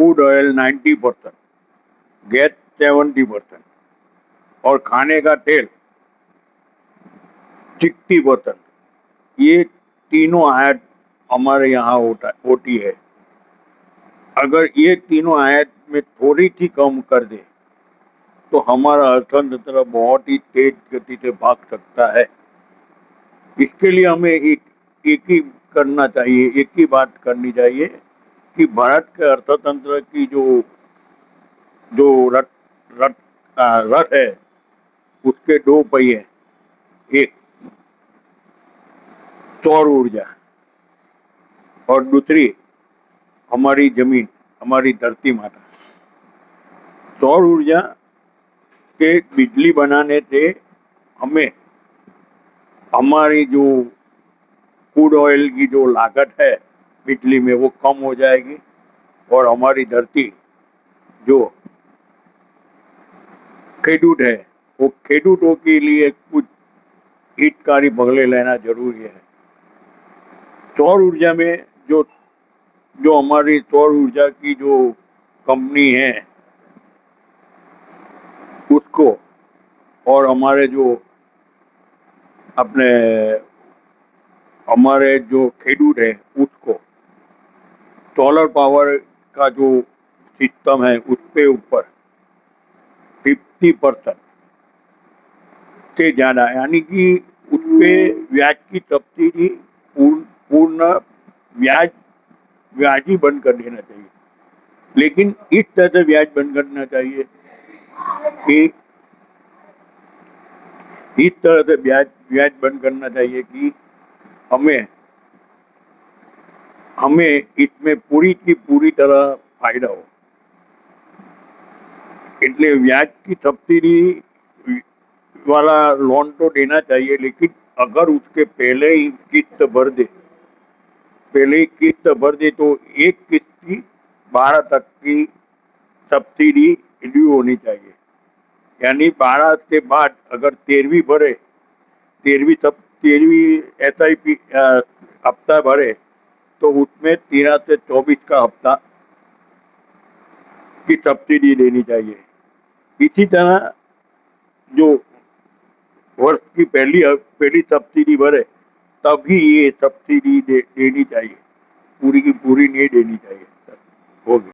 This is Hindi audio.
क्रूड ऑयल 90%, गैस 70% और खाने का तेल 60%, ये तीनों आयात हमारे यहाँ होती है। अगर ये तीनों आयात में थोड़ी सी कम कर दे तो हमारा अर्थतंत्र बहुत ही तेज गति से भाग सकता है। इसके लिए हमें एक ही करना चाहिए, एक ही बात करनी चाहिए कि भारत के अर्थतंत्र की जो जो रथ रथ रथ है, उसके दो पहिए, एक सौर ऊर्जा और दूसरी हमारी जमीन, हमारी धरती माता। सौर ऊर्जा के बिजली बनाने से हमें हमारी जो क्रूड ऑयल की जो लागत है बिजली में वो कम हो जाएगी और हमारी धरती जो खेडूत है वो खेडूतों के लिए कुछ हितकारी पगले लेना जरूरी है। सौर ऊर्जा में जो जो हमारी सौर ऊर्जा की जो कंपनी है उसको और हमारे जो अपने हमारे जो खेडूत है उसको सोलर पावर का जो सिस्टम है उसके ऊपर 50% से ज्यादा, यानी कि उसपे ब्याज की सब्सिडी पूर्ण ब्याज ब्याज ही बंद कर देना चाहिए। लेकिन इस तरह से ब्याज बंद करना चाहिए कि इस तरह से ब्याज ब्याज बंद करना चाहिए कि हमें हमें इसमें पूरी की पूरी तरह फायदा हो। इसलिए ब्याज की सब्सिडी वाला लोन तो देना चाहिए, लेकिन अगर उसके पहले ही किस्त भर दे तो एक किस्त की 12 तक की सब्सिडी ड्यू होनी चाहिए। यानी 12 के बाद अगर 13वीं भरे, 13वीं SIP हफ्ता भरे तो उसमें 13 से 24 का हफ्ता की सब्सिडी देनी चाहिए। इसी तरह जो वर्ष की पहली सब्सिडी भरे तभी ये सब्सिडी देनी चाहिए, पूरी की पूरी नहीं देनी चाहिए। हो गया।